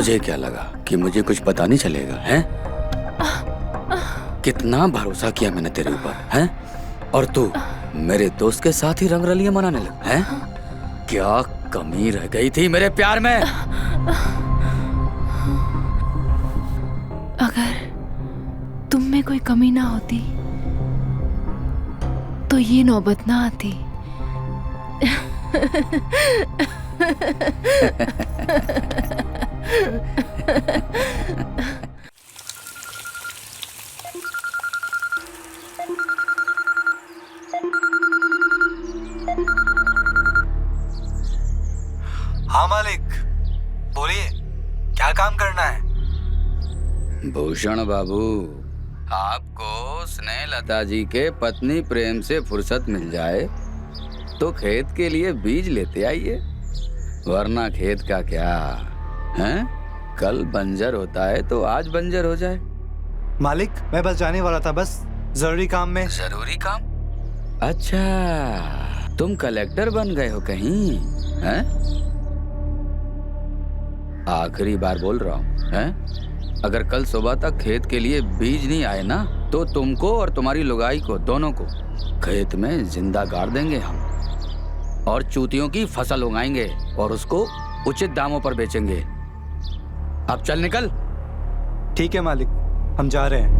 तुझे क्या लगा कि मुझे कुछ पता नहीं चलेगा, हैं? कितना भरोसा किया मैंने तेरे ऊपर, हैं? और तू मेरे दोस्त के साथ ही रंगरलियां मनाने लगा, हैं? क्या कमी रह गई थी मेरे प्यार में? अगर तुम में कोई कमी ना होती तो ये नौबत ना आती। हाँ मालिक, बोलिए क्या काम करना है? भूषण बाबू, आपको स्नेहलता जी के पत्नी प्रेम से फुर्सत मिल जाए तो खेत के लिए बीज लेते आइए, वरना खेत का क्या, हैं? कल बंजर होता है तो आज बंजर हो जाए। मालिक, मैं बस जाने वाला था, बस जरूरी काम में। जरूरी काम? अच्छा, तुम कलेक्टर बन गए हो कहीं, हैं? आखिरी बार बोल रहा हूँ, हैं? अगर कल सुबह तक खेत के लिए बीज नहीं आए ना, तो तुमको और तुम्हारी लुगाई को, दोनों को खेत में जिंदा गाड़ देंगे हम, और चूतियों की फसल उगाएंगे और उसको उचित दामों पर बेचेंगे। अब चल निकल। ठीक है मालिक, हम जा रहे हैं।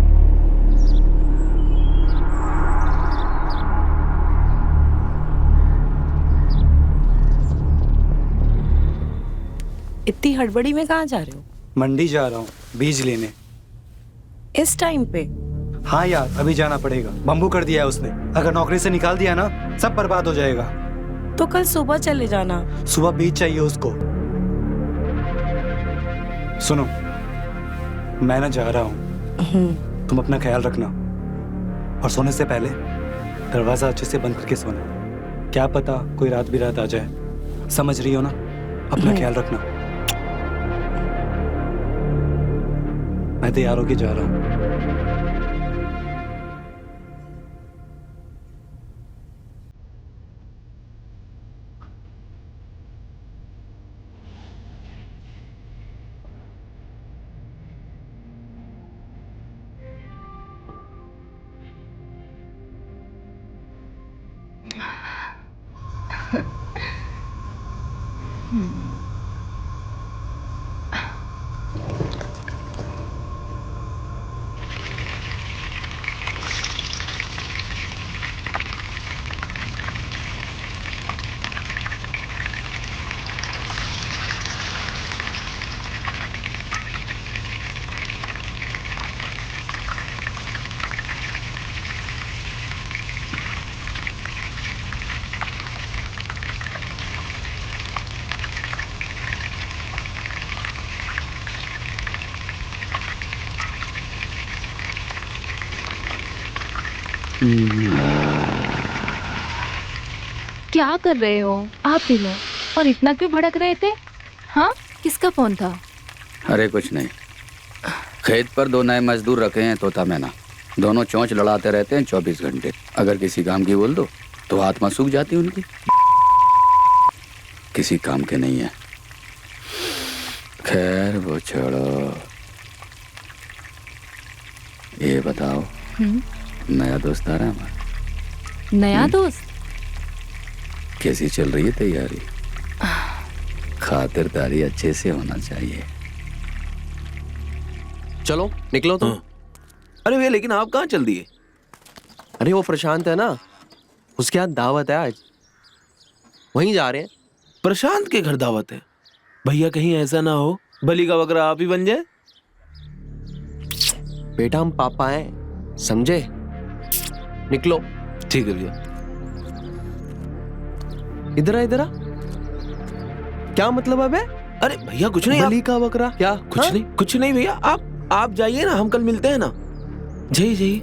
इतनी हड़बड़ी में कहाँ जा रहे हो? मंडी जा रहा हूँ बीज लेने। इस टाइम पे? हाँ यार, अभी जाना पड़ेगा, बम्बू कर दिया है उसने। अगर नौकरी से निकाल दिया ना, सब बर्बाद हो जाएगा। तो कल सुबह चले जाना। सुबह बीज चाहिए उसको। सुनो, मैं ना जा रहा हूँ, तुम अपना ख्याल रखना, और सोने से पहले दरवाजा अच्छे से बंद करके सोना। क्या पता कोई रात बिरात आ जाए, समझ रही हो ना? अपना ख्याल रखना। मैं तैयार होके जा रहा हूँ। क्या कर रहे हो आप तीनों, और इतना क्यों भड़क रहे थे? हाँ, किसका फोन था? अरे कुछ नहीं, खेत पर 2 नए मजदूर रखे हैं, तोता मैना। दोनों चोंच लड़ाते रहते हैं 24 घंटे। अगर किसी काम की बोल दो तो आत्मा सूख जाती है उनकी। किसी काम के नहीं है। खैर वो छोड़ो, ये बताओ, नया दोस्त आ रहा है हमारा। नया दोस्त? कैसी चल रही है तैयारी? खातिरदारी अच्छे से होना चाहिए। चलो निकलो तुम। अरे भैया, लेकिन आप कहाँ चल दिए? अरे वो प्रशांत है ना, उसके यहाँ दावत है आज, वहीं जा रहे हैं। प्रशांत के घर दावत है? भैया कहीं ऐसा ना हो बलि का बकरा आप ही बन जाए। बेटा हम पापा हैं, समझे? निकलो। ठीक है भैया। इधर आ, इधर आ। क्या मतलब अब है? अरे भैया कुछ नहीं। बलि का बकरा क्या? कुछ नहीं, कुछ नहीं भैया, आप जाइए ना, हम कल मिलते हैं ना। जाइए जाइए।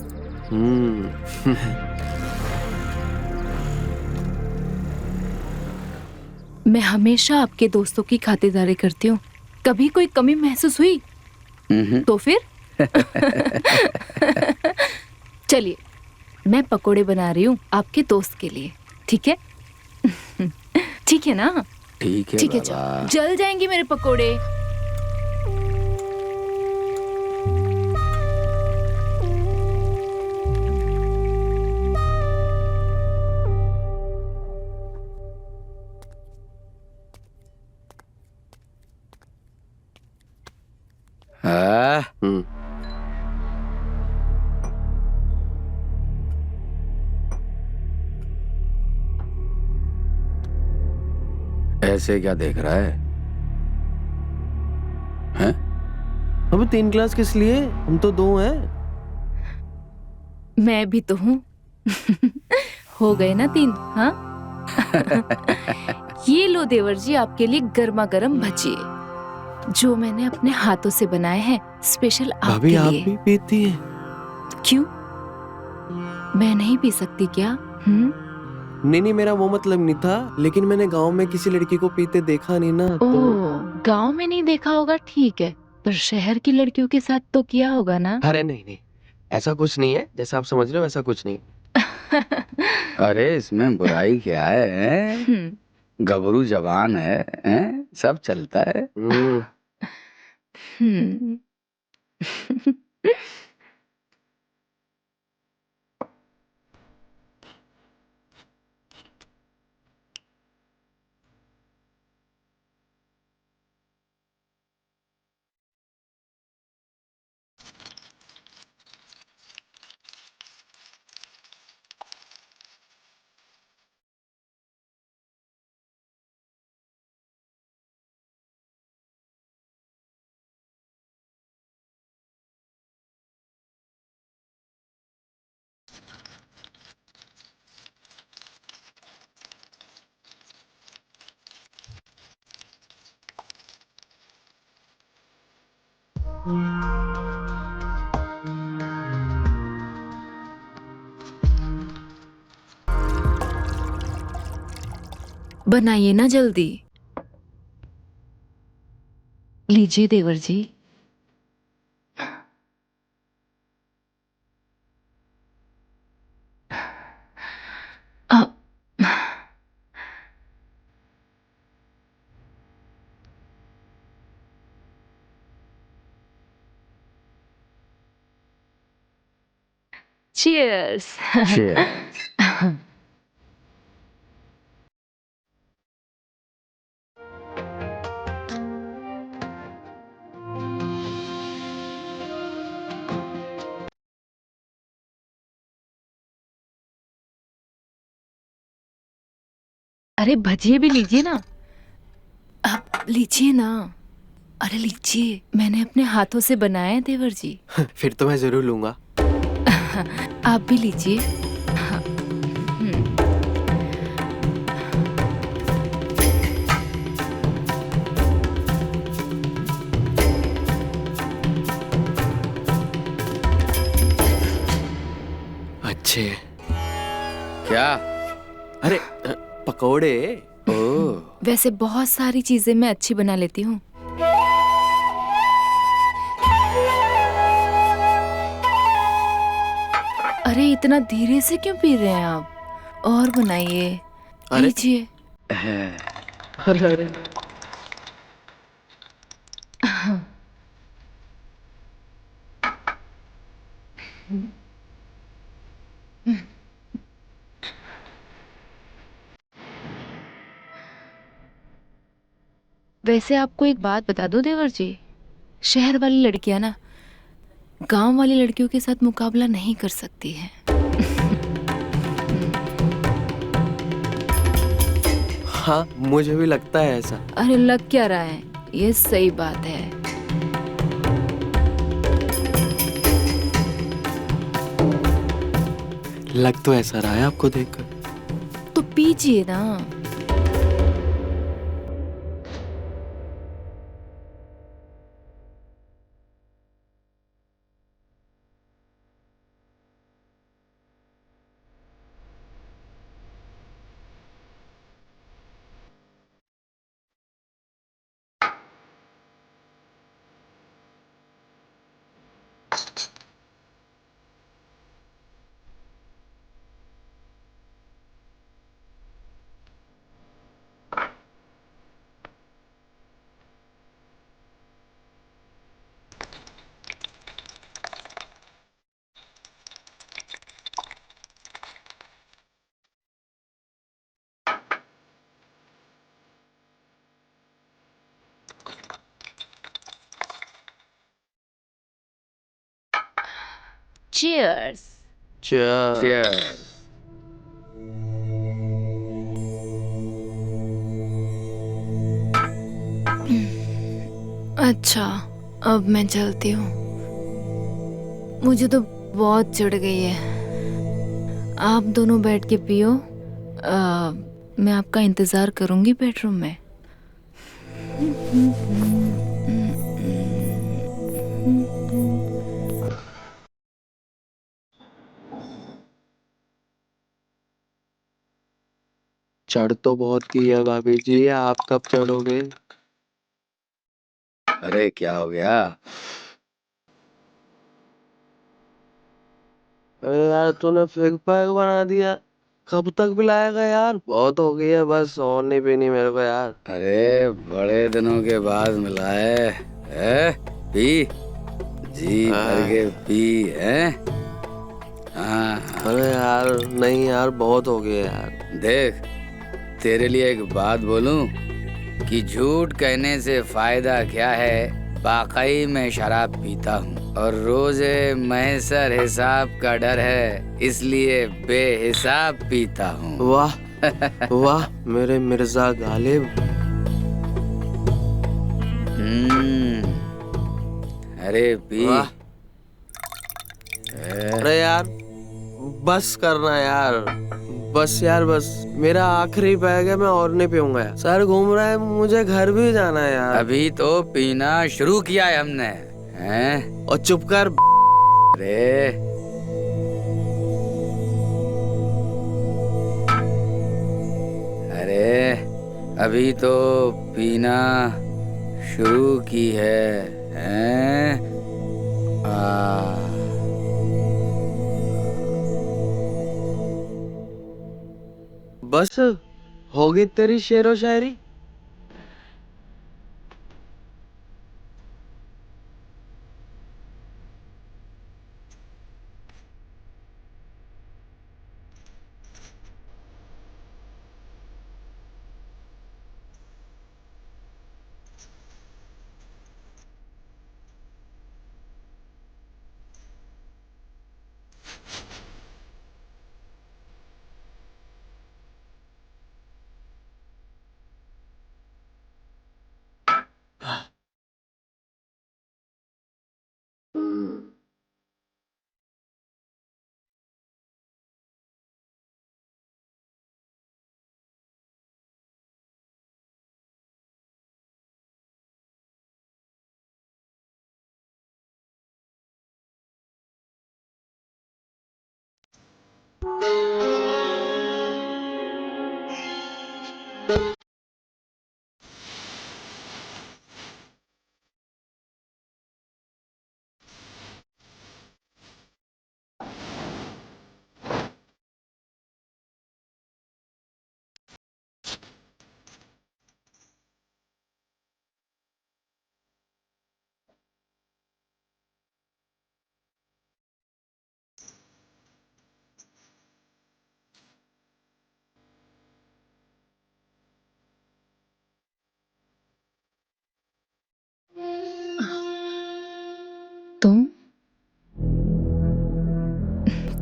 मैं हमेशा आपके दोस्तों की खातिरदारी करती हूँ, कभी कोई कमी महसूस हुई तो फिर चलिए, मैं पकोड़े बना रही हूँ आपके दोस्त के लिए, ठीक है? ठीक है ना? ठीक है ठीक है, बाबा। जल जाएंगे मेरे पकोड़े। ऐसे क्या देख रहा है? हैं? अबे 3 ग्लास किस लिए? हम तो 2 हैं। मैं भी तो हूँ। हो गए ना 3, हाँ? ये लो देवर जी, आपके लिए गर्मा गर्म भजिए जो मैंने अपने हाथों से बनाए हैं, स्पेशल आपके भाभी आप लिए। भी पीती हैं? क्यों? मैं नहीं पी सकती क्या? नहीं, मेरा वो मतलब नहीं था, लेकिन मैंने गांव में किसी लड़की को पीते देखा नहीं ना, तो ओह, गांव में नहीं देखा होगा, ठीक है, पर शहर की लड़कियों के साथ तो किया होगा ना? अरे नहीं, ऐसा कुछ नहीं है, जैसा आप समझ रहे हो वैसा कुछ नहीं। अरे इसमें बुराई क्या है, हैं? हम्म, गबरू जवान है, हैं? सब चलता है। हम्म। बनाइए ना जल्दी। लीजिए देवर जी। आ, cheers। Cheers। अरे भजिए भी लीजिए ना। आप लीजिए ना। अरे लीजिए, मैंने अपने हाथों से बनाए हैं देवर जी। फिर तो मैं जरूर लूंगा। आप भी लीजिए। हाँ, अच्छे। क्या? अरे पकोड़े। ओह, वैसे बहुत सारी चीजें मैं अच्छी बना लेती हूँ। अरे इतना धीरे से क्यों पी रहे हैं आप? और बनाइए, अरे लीजिए। अरे वैसे आपको एक बात बता दूं देवर जी, शहर वाली लड़कियां ना गांव वाली लड़कियों के साथ मुकाबला नहीं कर सकती हैं। हाँ, मुझे भी लगता है ऐसा। अरे लग क्या रहा है, ये सही बात है। लग तो ऐसा रहा है आपको देखकर। तो पीजिए ना। Cheers। cheers। अच्छा, अब मैं चलती हूँ। मुझे तो बहुत चढ़ गई है। आप दोनों बैठ के पियो। मैं आपका इंतज़ार करूँगी बेडरूम में। चढ़ तो बहुत की है भाभी जी, आप कब चढ़ोगे? अरे क्या हो गया? अरे यार तूने फिग पैक बना दिया। कब तक पिलाएगा यार? बहुत हो गई है, बस और नहीं पीनी मेरे को यार। अरे बड़े दिनों के बाद मिला है? पी, जी भर के पी है। हाँ अरे यार नहीं यार, बहुत हो गया यार। देख, तेरे लिए एक बात बोलूं कि झूठ कहने से फायदा क्या है। वाकई मैं शराब पीता हूँ और रोजे महसर हिसाब का डर है, इसलिए बेहिसाब पीता हूँ। वाह वाह मेरे मिर्जा गालिब। अरे पी। वाह। अरे यार बस करना यार, बस यार बस। मेरा आखिरी पैग है, मैं और नहीं पीऊंगा यार। सर घूम रहा है, मुझे घर भी जाना है यार। अभी तो पीना शुरू किया है हमने, हैं? और चुप कर। अरे अरे अभी तो पीना शुरू की हैं? बस होगी तेरी शेरो शायरी।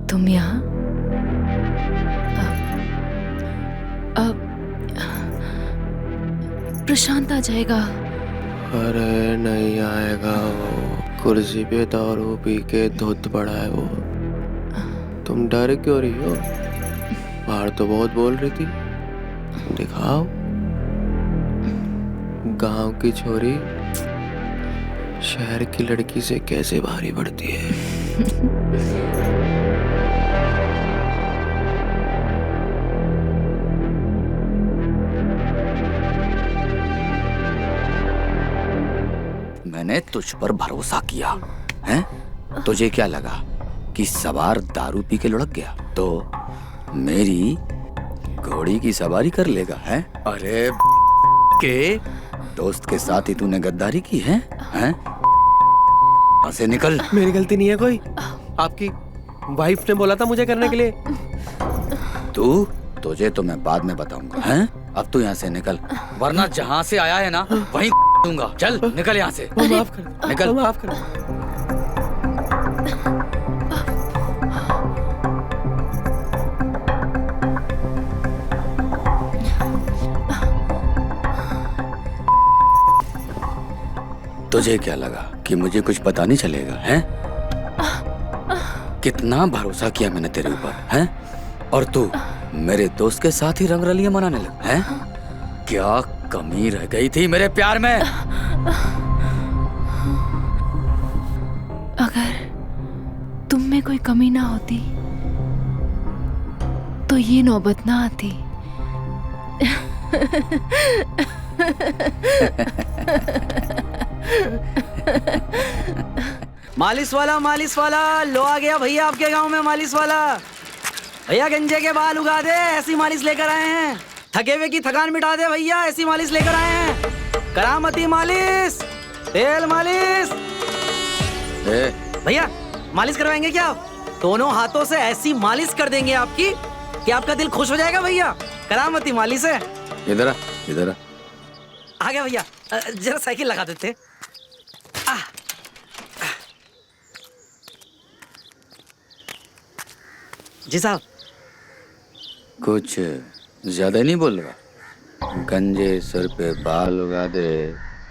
तुम यहाँ? अब प्रशांत आ जाएगा। अरे नहीं आएगा, वो कुर्सी पे दारू पी के धुत पड़ा है वो। तुम डर क्यों रही हो? बाहर तो बहुत बोल रही थी, दिखाओ। गांव की छोरी शहर की लड़की से कैसे भारी पड़ती है। मैंने तुझ पर भरोसा किया, हैं? तुझे क्या लगा कि सवार दारू पी के लुढ़क गया तो मेरी घोड़ी की सवारी कर लेगा, हैं? अरे के दोस्त के साथ ही तूने गद्दारी की है, हैं? यहाँ से निकल। मेरी गलती नहीं है कोई, आपकी वाइफ ने बोला था मुझे करने के लिए। तुझे तो मैं बाद में बताऊंगा, हैं? अब तू यहाँ से निकल, वरना जहाँ से आया है ना वहीं दूंगा। चल निकल यहाँ से। माफ कर, निकल। माफ कर। तुझे क्या लगा कि मुझे कुछ पता नहीं चलेगा, हैं? कितना भरोसा किया मैंने तेरे ऊपर, हैं? और तू मेरे दोस्त के साथ ही रंगरलियां मनाने लगा, हैं? क्या कमी रह गई थी मेरे प्यार में? अगर तुम में कोई कमी ना होती तो ये नौबत ना आती। मालिश वाला लो आ गया भैया आपके गांव में। मालिश वाला भैया गंजे के बाल उगा दे, ऐसी मालिश लेकर आए हैं। थके हुए की थकान मिटा दे भैया, ऐसी मालिश लेकर आए हैं। करामती मालिश, तेल मालिश। भैया मालिश करवाएंगे क्या आप? दोनों हाथों से ऐसी मालिश कर देंगे आपकी कि आपका दिल खुश हो जाएगा भैया। करामती मालिश है। इधर आ, इधर आ गया भैया, जरा साइकिल लगा देते। जी साहब। कुछ ज्यादा नहीं बोल रहा? गंजे सर पे बाल उगा दे,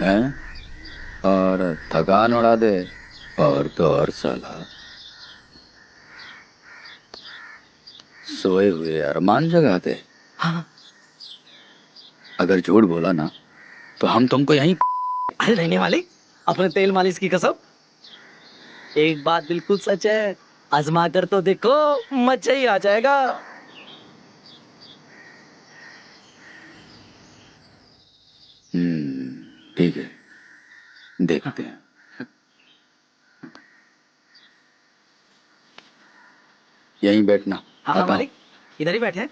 हैं? और थकान उड़ा दे, और तो और साला सोए हुए अरमान जगा दे। हाँ। अगर झूठ बोला ना तो हम तुमको यहीं अरे रहने वाले, अपने तेल मालिश की कसम। एक बात बिल्कुल सच है, आजमा कर तो देखो, मजा ही आ जाएगा। ठीक है, देखते हैं। यहीं बैठना। हाँ हाँ मालिक, इधर ही बैठे हैं।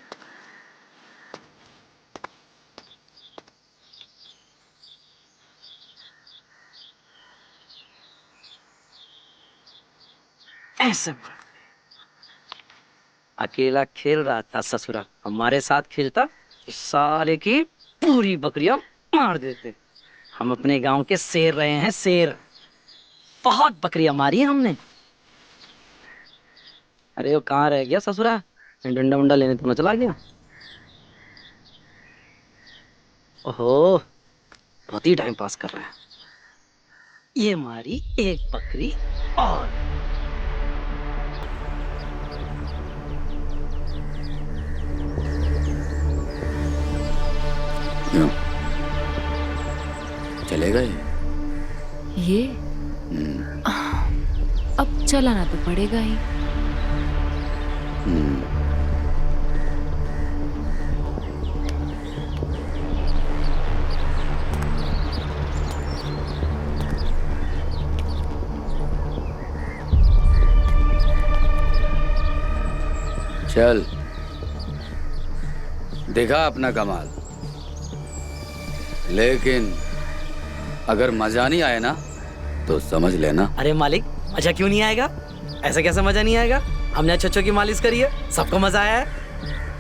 ऐसे अकेला खेल रहा था ससुरा, हमारे साथ खेलता तो सारे की पूरी बकरियां मार देते। हम अपने गांव के शेर रहे हैं, शेर। बहुत बकरियां मारी हैं हमने। अरे वो कहाँ रह गया ससुरा? डंडा वंडा लेने तो न चला गया? ओहो, बहुत ही टाइम पास कर रहा है। ये मारी एक बकरी और। क्यों चलेगा ये अब चलाना तो पड़ेगा ही। चल देखा अपना कमाल। लेकिन अगर मजा नहीं आए ना तो समझ लेना। अरे मालिक, मजा क्यों नहीं आएगा? ऐसा कैसे मजा नहीं आएगा? हमने अच्छों की मालिश करी है, सबको मजा आया है।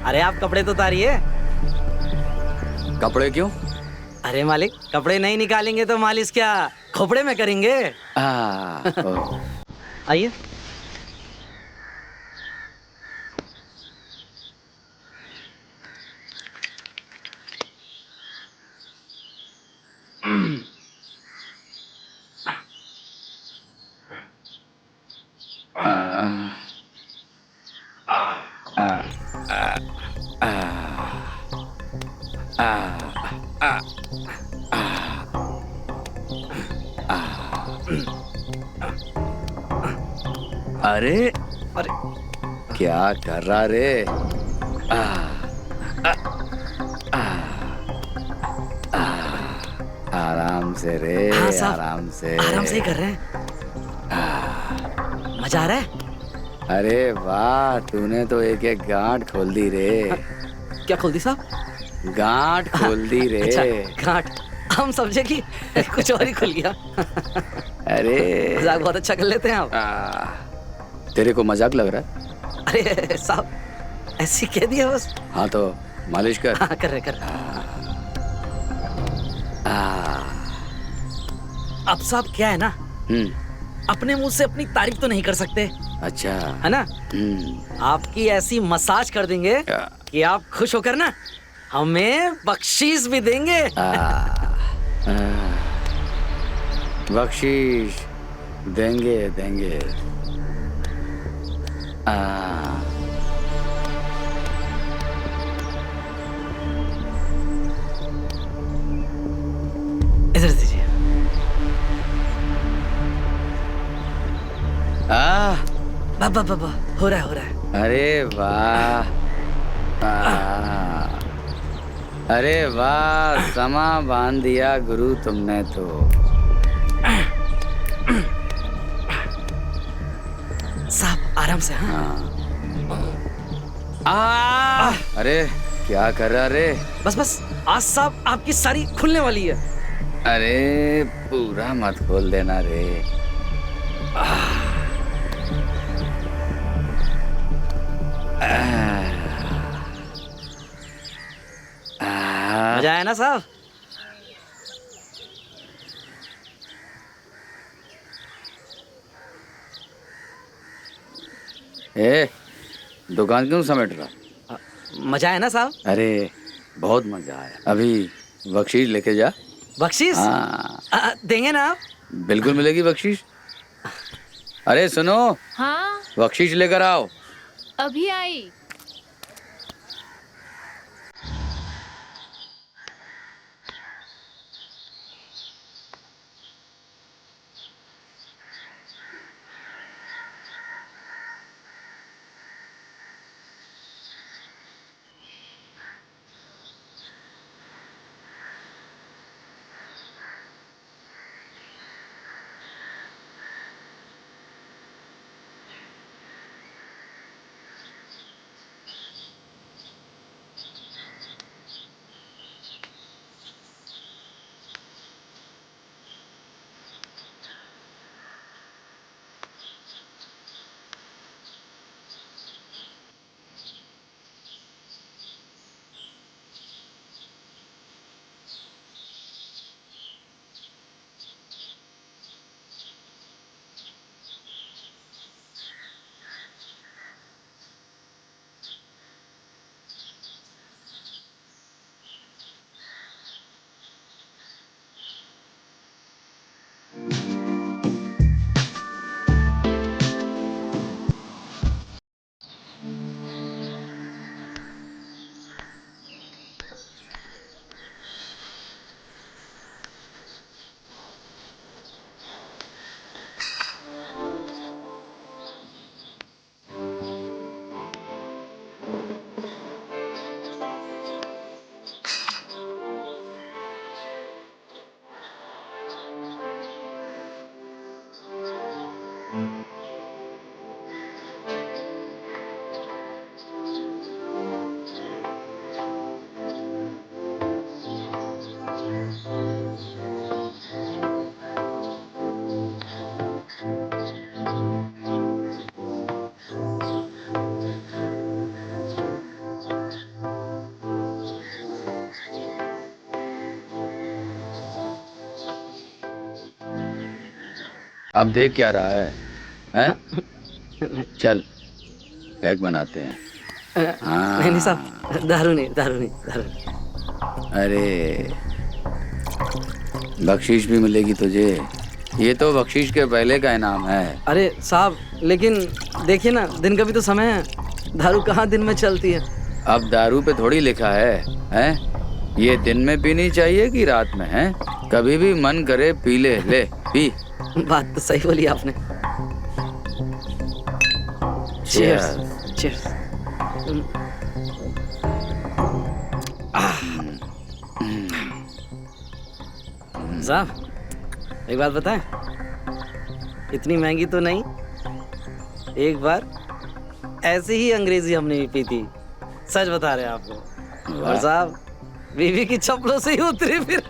अरे आप कपड़े तो उतारिए। कपड़े क्यों? अरे मालिक, कपड़े नहीं निकालेंगे तो मालिश क्या खोपड़े में करेंगे? आइए। अरे अरे क्या कर रहा रे? आराम से रे। हाँ साहब, आराम से ही कर रहे हैं। मजा आ रहा है? अरे वाह, तूने तो एक एक गांठ खोल दी रे। क्या खोल दी साहब? गांठ खोल दी रे। अच्छा, गांठ। हम समझे कि कुछ और ही खुल गया। अरे मजाक बहुत अच्छा कर लेते हैं आप। तेरे को मजाक लग रहा है? अरे साहब, ऐसी कह दिया बस। हाँ तो मालिश कर। हाँ कर रहे कर। अब साहब क्या है ना, अपने मुंह से अपनी तारीफ तो नहीं कर सकते। अच्छा है ना? आपकी ऐसी मसाज कर देंगे कि आप खुश होकर ना हमें बख्शीश भी देंगे। बख्शीश देंगे देंगे। इधर दीजिए। बाबा बाबा हो रहा है। अरे वाह, अरे वाह, समा बांध दिया गुरु तुमने तो। साहब आराम से। हाँ। अरे क्या कर रहा रे? बस बस, आज साहब आपकी सारी खुलने वाली है। अरे पूरा मत खोल देना रे। मजा आया ना साहब? ए, दुकान क्यों समेट रहा? मजा आया ना साहब? अरे बहुत मजा आया। अभी बख्शीश लेके जा। बख्शीश? देंगे ना आप? बिल्कुल मिलेगी बख्शीश। अरे सुनो, हाँ बख्शीश लेकर आओ। अभी आई। अब देख क्या रहा है? हैं? चल पैक बनाते हैं। नहीं साहब, दारू नहीं, दारू नहीं, दारू नहीं। अरे बख्शीश भी मिलेगी तुझे। ये तो बख्शीश के पहले का इनाम है। अरे साहब, लेकिन देखिए ना, दिन का भी तो समय है। दारू कहाँ दिन में चलती है? अब दारू पे थोड़ी लिखा है, हैं? ये दिन में पीनी चाहिए कि रात में? हैं? कभी भी मन करे पी ले, ले पी। बात तो सही बोली आपने। Cheers. Cheers. साहब एक बात बताएं, इतनी महंगी तो नहीं। एक बार ऐसी ही अंग्रेजी हमने भी पी थी, सच बता रहे हैं आपको। और साहब बीवी की चप्पलों से ही उतरी फिर।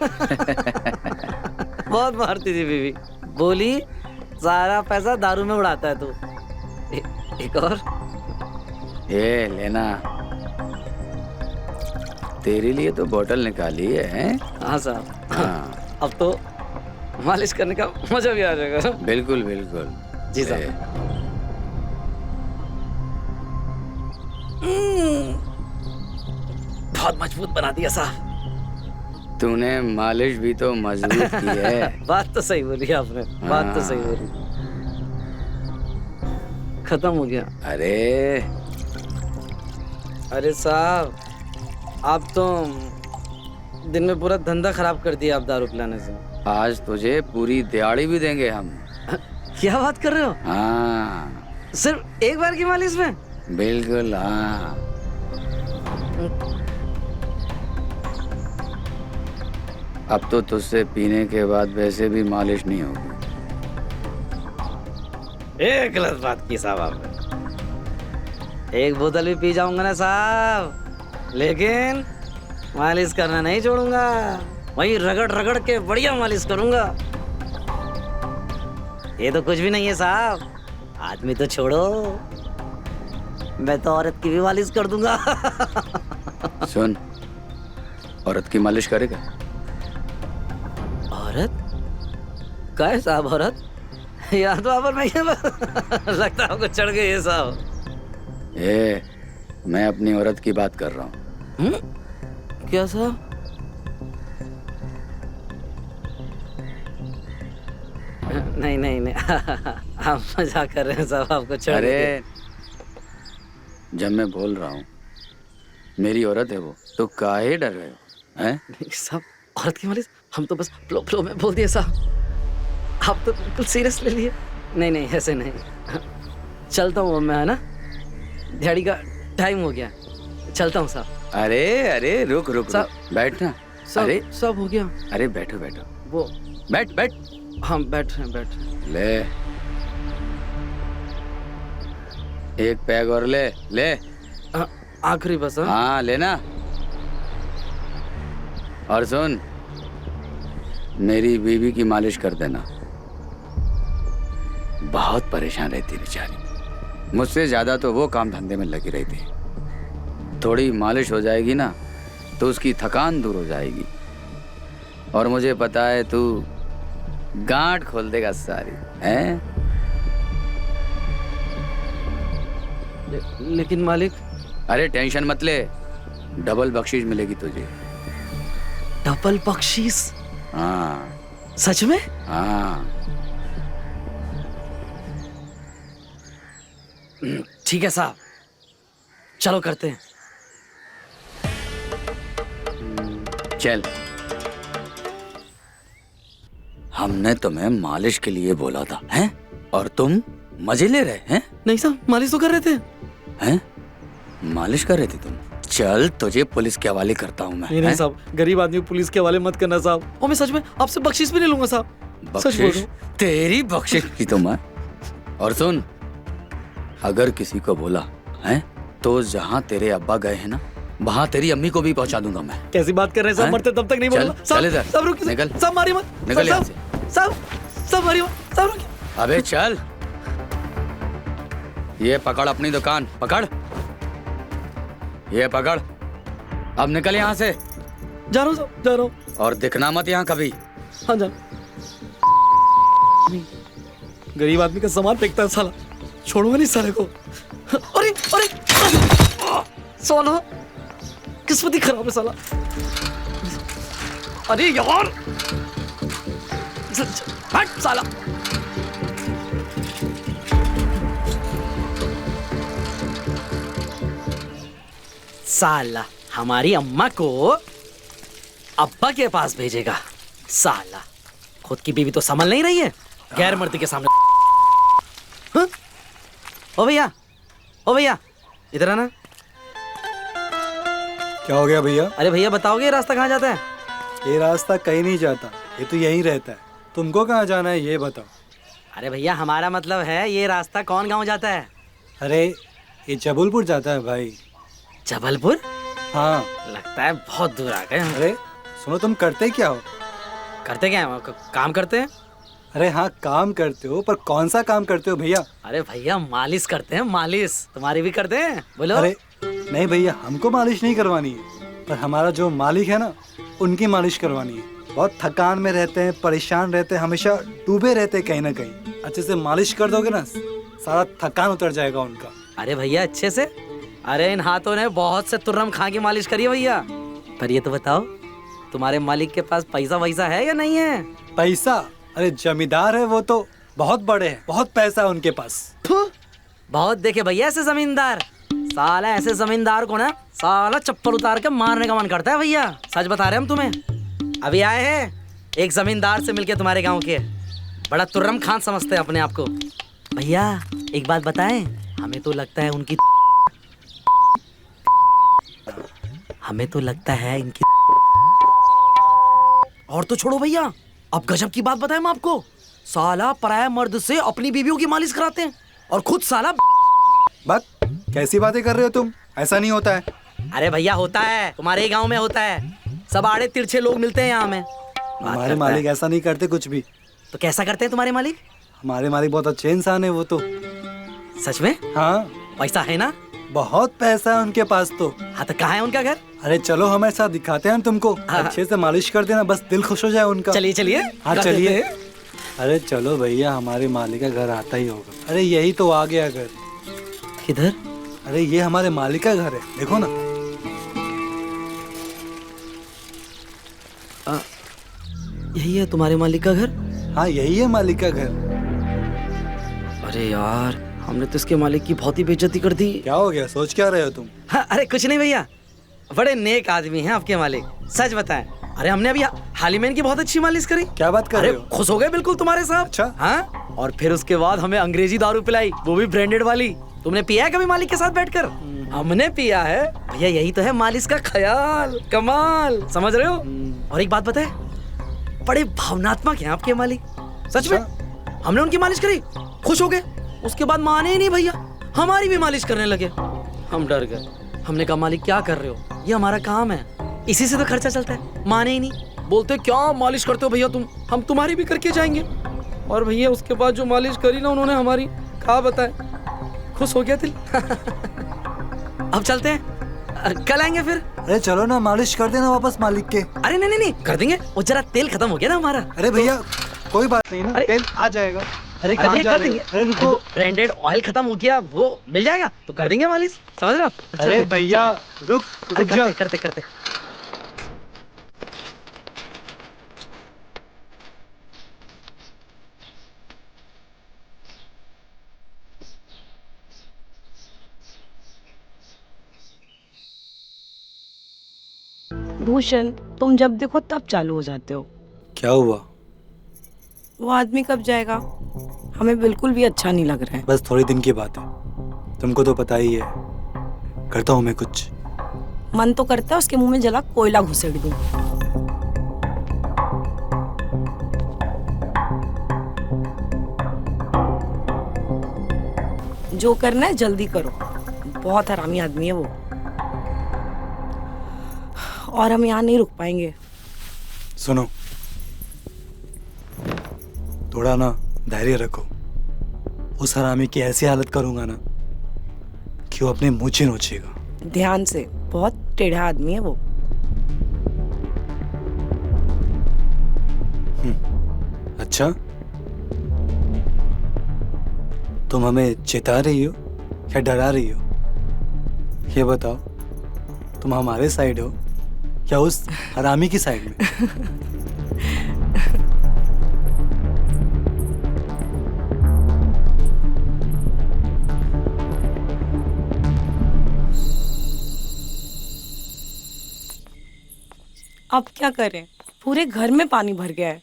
बहुत मारती थी बीवी, बोली सारा पैसा दारू में उड़ाता है तू। एक और ये लेना, तेरे लिए तो बोतल निकाली है, हैं? हाँ साहब। हाँ अब तो मालिश करने का मजा भी आ जाएगा। बिल्कुल बिल्कुल। जी साहब। बहुत मजबूत बना दिया साहब। तूने मालिश भी तो मजबूत की है। बात तो सही बोली आपने, बात तो सही बोली। खत्म हो गया। अरे साहब, आप तो दिन में पूरा धंधा खराब कर दिया आप दारू पिलाने से। आज तुझे पूरी दिहाड़ी भी देंगे हम। क्या बात कर रहे हो? हाँ सिर्फ एक बार की मालिश में? बिल्कुल हाँ। अब तो तुझसे पीने के बाद वैसे भी मालिश नहीं होगी। एक गलत बात की साहब आपने। एक बोतल भी पी जाऊंगा ना साहब, लेकिन मालिश करना नहीं छोड़ूंगा। वही रगड़ रगड़ के बढ़िया मालिश करूंगा। ये तो कुछ भी नहीं है साहब, आदमी तो छोड़ो, मैं तो औरत की भी मालिश कर दूंगा। सुन, औरत की मालिश करेगा? औरत? क्या है साहब औरत? या तो आप मैं लगता है आपको चढ़ गई है साहब। मैं अपनी औरत की बात कर रहा हूँ। क्या साहब? नहीं नहीं नहीं, आप मजाक कर रहे हैं साहब, आपको चढ़ अरे गई। जब मैं बोल रहा हूँ मेरी औरत है वो, तो काहे डर रहे हो? हैं? नहीं साहब, औरत की मालिश हम तो बस फ्लो फ्लो में बोल दिए साहब, आप तो बिल्कुल सीरियस ले लिए। नहीं नहीं ऐसे नहीं, चलता हूँ मैं, है ना, दिहाड़ी का टाइम हो गया, चलता हूँ साहब। अरे अरे रुक रुक, साहब, रुक बैठना। अरे सब हो गया। अरे बैठो बैठो, वो बैठ बैठ। हम बैठ रहे हैं। ले एक पैग और ले ले। आखिरी बस। हाँ लेना। और सुन, मेरी बीवी की मालिश कर देना, बहुत परेशान रहती बेचारी, मुझसे ज्यादा तो वो काम धंधे में लगी रहती। थोड़ी मालिश हो जाएगी ना तो उसकी थकान दूर हो जाएगी, और मुझे पता है तू गांठ खोल देगा सारी, हैं? लेकिन मालिक। अरे टेंशन मत ले, डबल बख्शीश मिलेगी तुझे। डबल बख्शीश? हाँ सच में? हाँ। ठीक है साहब, चलो करते हैं। चल, हमने तुम्हें मालिश के लिए बोला था, हैं? और तुम मजे ले रहे हैं? नहीं साहब, मालिश तो कर रहे थे। हैं? मालिश कर रहे थे तुम? चल तुझे पुलिस के हवाले करता हूँ मैं। नहीं साहब, गरीब आदमी को पुलिस के हवाले मत करना साहब, और मैं सच में आपसे बख्शीश भी नहीं लूंगा साहब। सच बोल बख्शिश? रहा हूं। तेरी बख्शिश की तो मैं। और सुन, अगर किसी को बोला है तो जहाँ तेरे अब्बा गए हैं ना, वहाँ तेरी अम्मी को भी पहुँचा दूंगा मैं। कैसी बात कर रहे हैं साहब, हैं? मरते तब तक नहीं चल, बोलूंगा। चल इधर। साहब रुकिए, निकल। साहब मारिए मत, निकल यहाँ साहब, साहब मारिए मत, साहब रुकिए। अबे चल, ये पकड़ अपनी दुकान, पकड़, ये पकड़, अब निकल यहाँ से। जा रहा हूँ साहब, जा रहा हूँ। और दिखना मत यहाँ कभी। हाँ जा। गरीब आदमी का सामान फेंकता है साला, छोड़ूंगा नहीं साले को। अरे अरे साला, किस्मत ही खराब है साला। अरे यार, हट साला। साला हमारी अम्मा को अब्बा के पास भेजेगा साला, खुद की बीवी तो संभल नहीं रही है, गैर मर्दी के सामने। हाँ? ओ भैया, ओ भैया, इधर आना। क्या हो गया भैया? अरे भैया बताओगे ये रास्ता कहाँ जाता है? ये रास्ता कहीं नहीं जाता, ये तो यहीं रहता है। तुमको कहाँ जाना है ये बताओ। अरे भैया हमारा मतलब है ये रास्ता कौन गांव जाता है? अरे ये जबलपुर जाता है भाई। जबलपुर? हाँ। लगता है बहुत दूर आ गए हम। अरे सुनो, तुम करते क्या हो? करते क्या है? काम करते हैं। अरे हाँ काम करते हो, पर कौन सा काम करते हो भैया? अरे भैया मालिश करते हैं, मालिश। तुम्हारी भी करते हैं? बोलो। अरे नहीं भैया, हमको मालिश नहीं करवानी है, पर हमारा जो मालिक है ना, उनकी मालिश करवानी है। बहुत थकान में रहते हैं, परेशान रहते हैं, हमेशा डूबे रहते हैं कहीं ना कहीं। अच्छे से मालिश कर दोगे ना, सारा थकान उतर जाएगा उनका। अरे भैया अच्छे से? अरे इन हाथों ने बहुत से तुर्रम खा की मालिश करी है भैया। पर ये तो बताओ, तुम्हारे मालिक के पास पैसा वैसा है या नहीं है? पैसा? अरे जमींदार है वो तो, बहुत बड़े हैं, बहुत पैसा है उनके पास। बहुत देखे भैया ऐसे जमींदार। साला ऐसे जमींदार को ना साला चप्पल उतार के मारने का मन करता है भैया। सच बता रहे हम तुम्हें। अभी आए हैं एक जमींदार से मिलके तुम्हारे गांव के, बड़ा तुर्रम खान समझते हैं अपने आप को। भैया एक बात बताएं, हमें तो लगता है इनकी और तो छोड़ो भैया, अब गजब की बात बताएं हम आपको। साला पराया मर्द से अपनी बीवियों की मालिश कराते हैं और खुद साला। बात कैसी बातें कर रहे हो तुम? ऐसा नहीं होता है। अरे भैया होता है, तुम्हारे ही गांव में होता है। सब आड़े तिरछे लोग मिलते हैं यहाँ में। हमारे मालिक ऐसा नहीं करते कुछ भी। तो कैसा करते हैं तुम्हारे मालिक? हमारे मालिक बहुत अच्छे इंसान है वो तो। सच में? हाँ, पैसा है ना? बहुत पैसा है उनके पास तो। हाँ तो कहाँ है उनका घर? अरे चलो हमारे साथ दिखाते हैं तुमको। हाँ। अच्छे से मालिश कर देना, बस दिल खुश हो जाए उनका। चलिए चलिए। हाँ कर चलिए। देते हैं। अरे चलो भैया, हमारे मालिक का घर आता ही होगा। अरे यही तो आ गया घर। किधर? अरे ये हमारे मालिक का घर है, देखो ना। यही है तुम्हारे मालिक का घर? हाँ यही है मालिक का घर। अरे यार, हमने तो इसके मालिक की बहुत ही बेइज्जती कर दी। क्या हो गया, सोच क्या रहे हो तुम? हाँ, अरे कुछ नहीं भैया, बड़े नेक आदमी हैं आपके मालिक, सच बताएं। अरे हमने अभी हाल ही में इनकी बहुत अच्छी मालिश करी। क्या बात कर अरे रहे हो? खुश हो गए बिल्कुल तुम्हारे साथ। अच्छा। हाँ, और फिर उसके बाद हमें अंग्रेजी दारू पिलाई, वो भी ब्रांडेड वाली। तुमने पिया है कभी मालिक के साथ बैठकर? हमने पिया है भैया। यही तो है मालिश का ख्याल, कमाल, समझ रहे हो? और एक बात बताए, बड़े भावनात्मक हैं आपके मालिक, सच में। हमने उनकी मालिश करी, खुश हो गए। उसके बाद माने ही नहीं भैया, हमारी भी मालिश करने लगे। हम डर गए, हमने कहा मालिक क्या कर रहे हो, ये हमारा काम है, इसी से तो खर्चा चलता है। माने ही नहीं, बोलते क्या मालिश करते हो भैया तुम, हम तुम्हारी भी करके जाएंगे। और भैया उसके बाद जो मालिश करी ना उन्होंने हमारी, कहा बताए, खुश हो गया दिल। अब चलते हैं, कल आएंगे फिर। अरे चलो ना, मालिश कर देना वापस मालिक के। अरे नहीं नहीं नहीं, कर देंगे, वो जरा तेल खत्म हो गया ना हमारा। अरे भैया कोई बात नहीं ना, अरे- तेल आ जाएगा। अरे कहाँ जा कर रहे देंगे। हो? अरे रुको। ब्रांडेड ऑयल खत्म हो गया, वो मिल जाएगा तो कर देंगे मालिश, समझ रहे हो? अरे भैया रुक अरे रुक जा। करते करते। भूषण, तुम जब देखो तब चालू हो जाते हो। क्या हुआ? वो आदमी कब जाएगा? हमें बिल्कुल भी अच्छा नहीं लग रहा है। बस थोड़ी दिन की बात है, तुमको तो पता ही है। करता हूँ मैं कुछ। मन तो करता है उसके मुंह में जला कोयला घुसेड़ दूं। जो करना है जल्दी करो, बहुत हरामी आदमी है वो, और हम यहाँ नहीं रुक पाएंगे। सुनो, थोड़ा ना धैर्य रखो। उस हरामी की ऐसी हालत करूंगा ना कि वो अपने मुंह नोचेगा। ध्यान से, बहुत टेढ़ा आदमी है वो। अच्छा, तुम हमें चिता रही हो या डरा रही हो? ये बताओ, तुम हमारे साइड हो या उस हरामी की साइड में? अब क्या करें, पूरे घर में पानी भर गया है।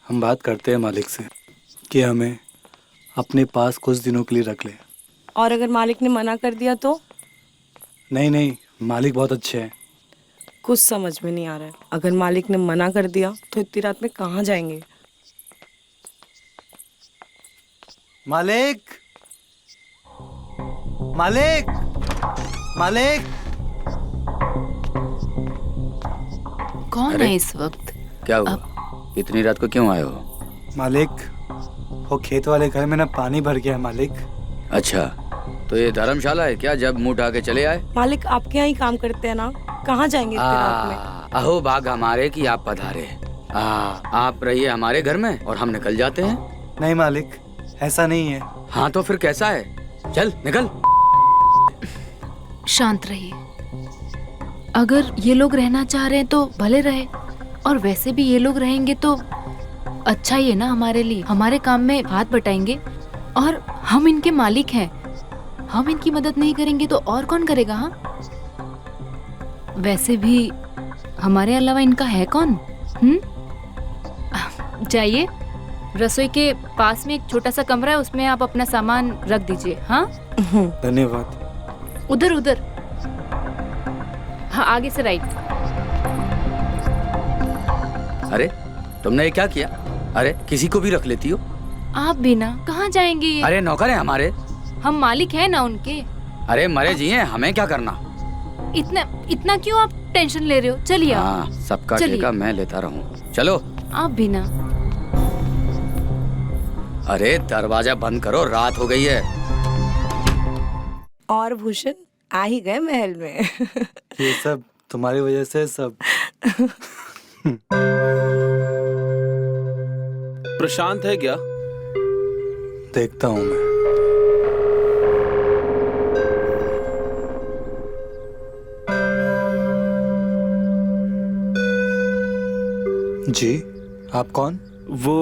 हम बात करते हैं मालिक से कि हमें अपने पास कुछ दिनों के लिए रख ले। और अगर मालिक ने मना कर दिया तो? नहीं नहीं, मालिक बहुत अच्छे हैं। कुछ समझ में नहीं आ रहा है। अगर मालिक ने मना कर दिया तो इतनी रात में कहाँ जाएंगे? मालिक, मालिक, मालिक। कौन अरे? है इस वक्त? क्या हुआ, इतनी रात को क्यों आए हो? मालिक, वो खेत वाले घर में ना पानी भर गया है मालिक। अच्छा, तो ये धर्मशाला है क्या, जब मुंह उठा के चले आए? मालिक आपके यहाँ ही काम करते हैं ना, कहाँ जाएंगे इतनी रात में? अहो भाग हमारे कि आप पधारे। आप रहिए हमारे घर में और हम निकल जाते हैं। नहीं मालिक, ऐसा नहीं है। हाँ तो फिर कैसा है, चल निकल। शांत रहिए। अगर ये लोग रहना चाह रहे हैं तो भले रहे, और वैसे भी ये लोग रहेंगे तो अच्छा ही है ना हमारे लिए, हमारे काम में हाथ बटाएंगे और हम इनके मालिक हैं। हम इनकी मदद नहीं करेंगे तो और कौन करेगा? हाँ, वैसे भी हमारे अलावा इनका है कौन? जाइए, रसोई के पास में एक छोटा सा कमरा है, उसमें आप अपना सामान रख दीजिए। हाँ, धन्यवाद। उधर उधर, हाँ आगे से राइट। अरे तुमने ये क्या किया? अरे किसी को भी रख लेती हो। आप भी ना, कहाँ जाएंगे ये? अरे नौकर है हमारे। हम मालिक हैं ना उनके। अरे मरे जी हैं, हमें क्या करना? इतना क्यों आप टेंशन ले रहे हो? चलिए आप। हाँ, सबका चलिए। ठेका मैं लेता रहूं। चलो। आप भी ना। अरे दरवाजा बंद करो, रात हो गई है। और भूषण आ ही गए महल में। ये सब तुम्हारी वजह से सब। प्रशांत है क्या? देखता हूँ मैं। जी, आप कौन? वो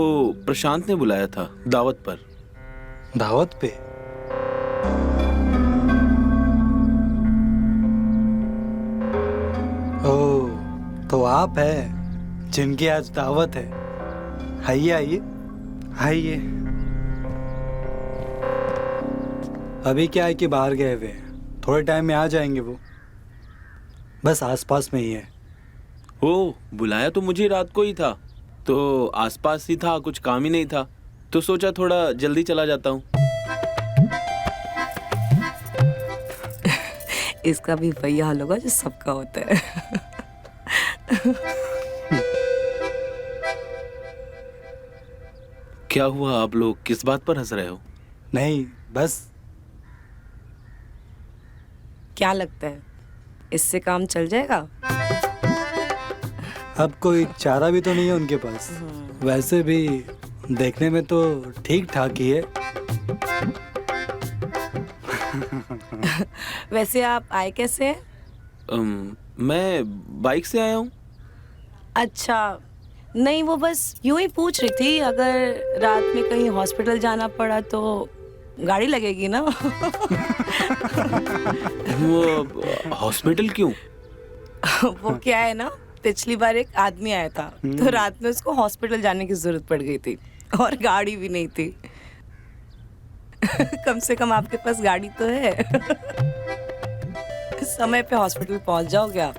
प्रशांत ने बुलाया था दावत पर। दावत पे? ओह, तो आप है जिनकी आज दावत है। आइए आइए आइए। अभी क्या है कि बाहर गए हुए हैं, थोड़े टाइम में आ जाएंगे वो। बस आसपास में ही है। ओ, बुलाया तो मुझे रात को ही था, तो आसपास ही था, कुछ काम ही नहीं था, तो सोचा थोड़ा जल्दी चला जाता हूँ। इसका भी वही हाल होगा जो सबका होता है। क्या हुआ, आप लोग किस बात पर हंस रहे हो? नहीं, बस। क्या लगता है इससे काम चल जाएगा? अब कोई चारा भी तो नहीं है उनके पास। वैसे भी देखने में तो ठीक ठाक ही है। वैसे आप आए कैसे हैं? मैं बाइक से आया हूँ। अच्छा, नहीं वो बस यूं ही पूछ रही थी, अगर रात में कहीं हॉस्पिटल जाना पड़ा तो गाड़ी लगेगी ना। वो हॉस्पिटल क्यों? वो क्या है ना, पिछली बार एक आदमी आया था तो रात में उसको हॉस्पिटल जाने की जरूरत पड़ गई थी और गाड़ी भी नहीं थी। कम से कम आपके पास गाड़ी तो है। समय पे हॉस्पिटल पहुंच जाओगे आप।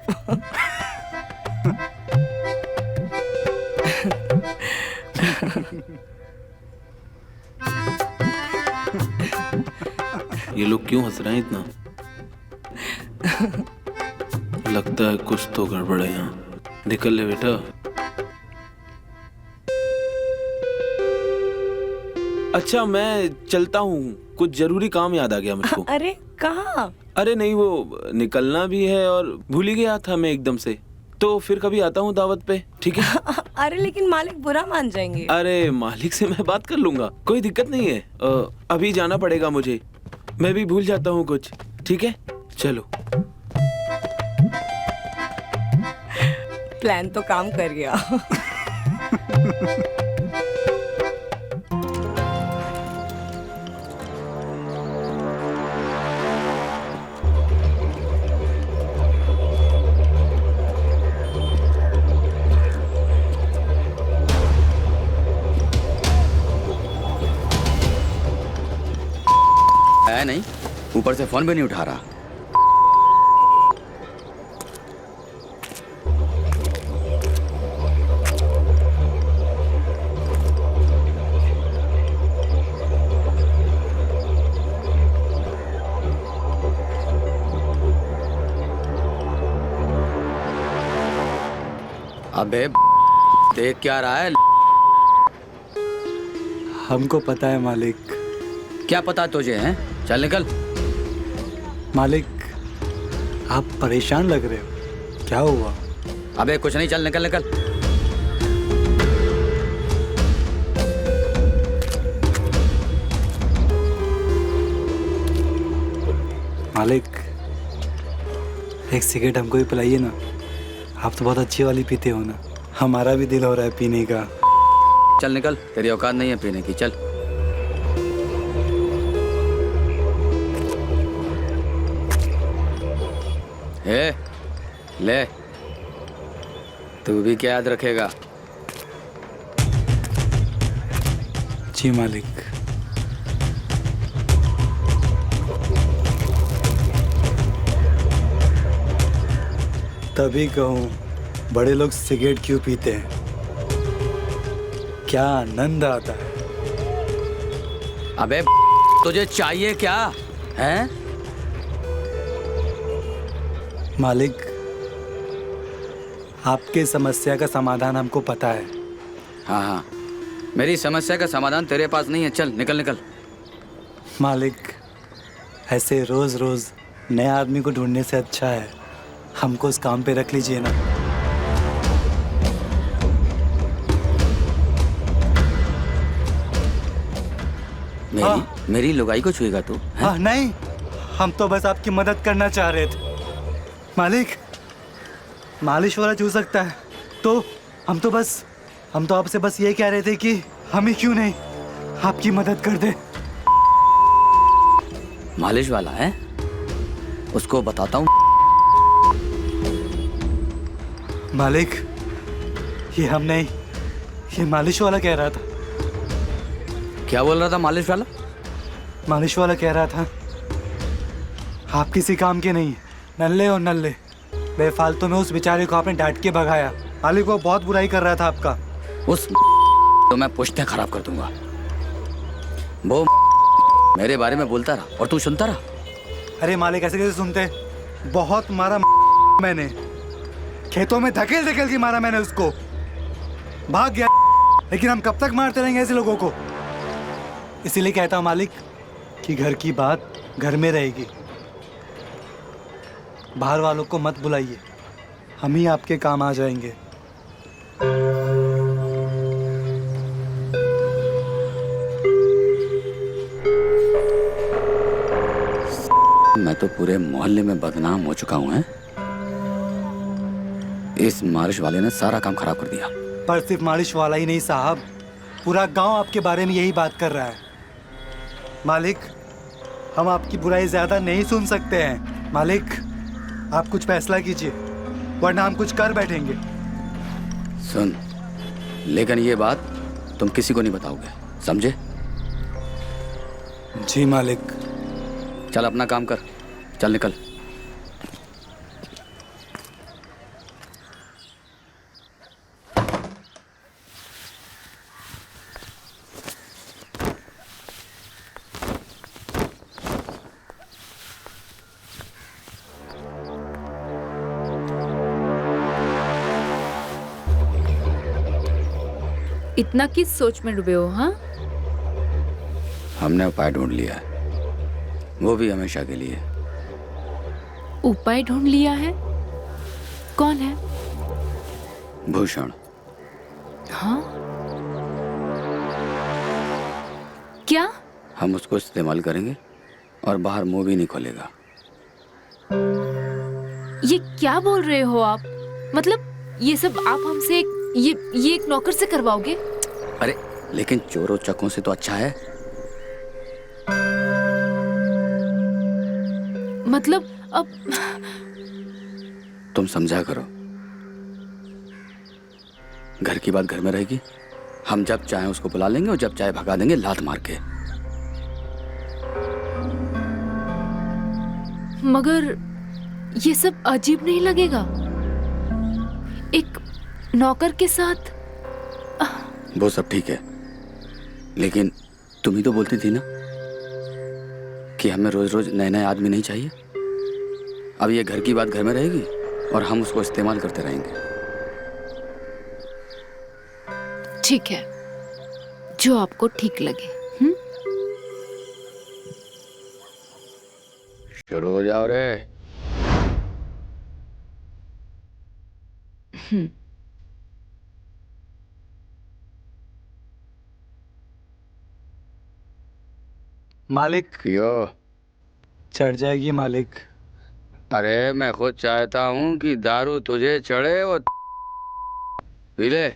ये लोग क्यों हंस रहे हैं इतना? लगता है कुछ तो गड़बड़ है यहाँ। निकल ले बेटा। अच्छा, मैं चलता हूँ, कुछ जरूरी काम याद आ गया मुझको। अरे कहाँ? अरे नहीं, वो निकलना भी है और भूल ही गया था मैं एकदम से। तो फिर कभी आता हूँ दावत पे, ठीक है? अरे लेकिन मालिक बुरा मान जाएंगे। अरे मालिक से मैं बात कर लूंगा, कोई दिक्कत नहीं है। अभी जाना पड़ेगा मुझे, मैं भी भूल जाता हूँ कुछ। ठीक है, चलो। प्लान तो काम कर गया। है नहीं, ऊपर से फोन भी नहीं उठा रहा। अबे देख क्या रहा है? हमको पता है मालिक। क्या पता तुझे? हैं, चल निकल। मालिक, आप परेशान लग रहे हो, क्या हुआ? अबे कुछ नहीं, चल निकल निकल। मालिक, एक सिगरेट हमको भी पिलाइए ना। आप तो बहुत अच्छी वाली पीते हो ना। हमारा भी दिल हो रहा है पीने का। चल निकल, तेरी औकात नहीं है पीने की, चल। ए, ले, तू भी क्या याद रखेगा? जी मालिक। तभी कहूँ बड़े लोग सिगरेट क्यों पीते हैं, क्या आनंद आता है। अबे तुझे चाहिए क्या है? मालिक, आपके समस्या का समाधान हमको पता है। हाँ हाँ, मेरी समस्या का समाधान तेरे पास नहीं है, चल निकल निकल। मालिक, ऐसे रोज रोज नए आदमी को ढूंढने से अच्छा है हमको उस काम पे रख लीजिए ना। मेरी लुगाई को छुएगा तू? हाँ नहीं, हम तो बस आपकी मदद करना चाह रहे थे। मालिक, मालिश वाला छू सकता है तो हम तो आपसे बस ये कह रहे थे कि हम ही क्यों नहीं आपकी मदद कर दे। मालिश वाला है, उसको बताता हूँ। मालिक, ये हम नहीं, ये मालिश वाला कह रहा था। क्या बोल रहा था मालिश वाला? मालिश वाला कह रहा था आप किसी काम के नहीं, नल्ले और नल्ले। बेफालतू में उस बेचारे को आपने डांट के भगाया। मालिक, वो बहुत बुराई कर रहा था आपका। उस तो मैं पुश्तें खराब कर दूंगा। वो मेरे बारे में बोलता रहा और तू सुनता रहा। अरे मालिक, ऐसे कैसे सुनते? बहुत मारा मैंने, खेतों में धकेल धकेल के मारा मैंने उसको, भाग गया। लेकिन हम कब तक मारते रहेंगे ऐसे लोगों को? इसीलिए कहता हूँ मालिक कि घर की बात घर में रहेगी, बाहर वालों को मत बुलाइए, हम ही आपके काम आ जाएंगे। मैं तो पूरे मोहल्ले में बदनाम हो चुका हूँ। इस मालिश वाले ने सारा काम खराब कर दिया। पर सिर्फ मालिश वाला ही नहीं साहब, पूरा गांव आपके बारे में यही बात कर रहा है। मालिक, हम आपकी बुराई ज्यादा नहीं सुन सकते हैं। मालिक, आप कुछ फैसला कीजिए वरना हम कुछ कर बैठेंगे। सुन, लेकिन ये बात तुम किसी को नहीं बताओगे, समझे? जी मालिक। चल अपना काम कर, चल निकल। इतना किस सोच में डूबे हो? हाँ, हमने उपाय ढूंढ लिया है, वो भी हमेशा के लिए। उपाय ढूंढ लिया है? कौन है? भूषण। हाँ, क्या? हम उसको इस्तेमाल करेंगे और बाहर मुंह भी नहीं खोलेगा। ये क्या बोल रहे हो आप? मतलब ये सब आप हमसे ये एक नौकर से करवाओगे? अरे लेकिन चोरों चकों से तो अच्छा है। मतलब अब तुम समझा करो, घर की बात घर में रहेगी। हम जब चाहे उसको बुला लेंगे और जब चाहे भगा देंगे लात मार के। मगर ये सब अजीब नहीं लगेगा? एक नौकर के साथ? वो सब ठीक है, लेकिन तुम ही तो बोलती थी ना कि हमें रोज रोज नए नए आदमी नहीं चाहिए। अब ये घर की बात घर में रहेगी और हम उसको इस्तेमाल करते रहेंगे। ठीक है, जो आपको ठीक लगे। शुरू हो जाओ रे। मालिक, यो, चढ़ जाएगी मालिक। अरे मैं खुद चाहता हूँ कि दारू तुझे चढ़े और पी ले।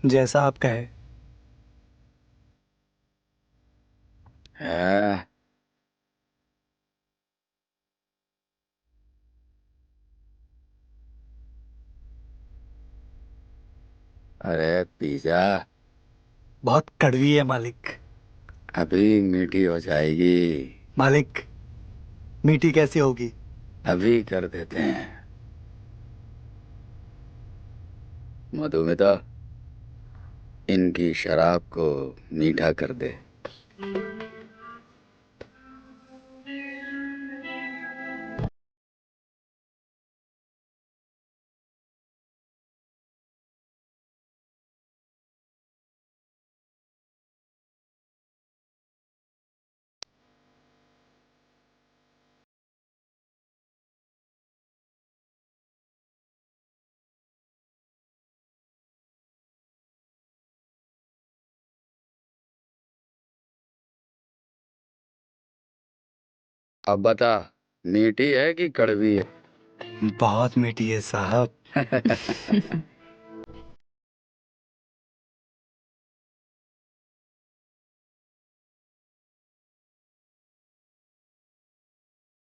जैसा आप कहे। है। अरे पी जा, बहुत कड़वी है मालिक। अभी मीठी हो जाएगी। मालिक, मीठी कैसी होगी? अभी कर देते हैं। मधुमिता, इनकी शराब को मीठा कर दे। अब बता, मीठी है कि कड़वी है? बहुत मीठी है साहब।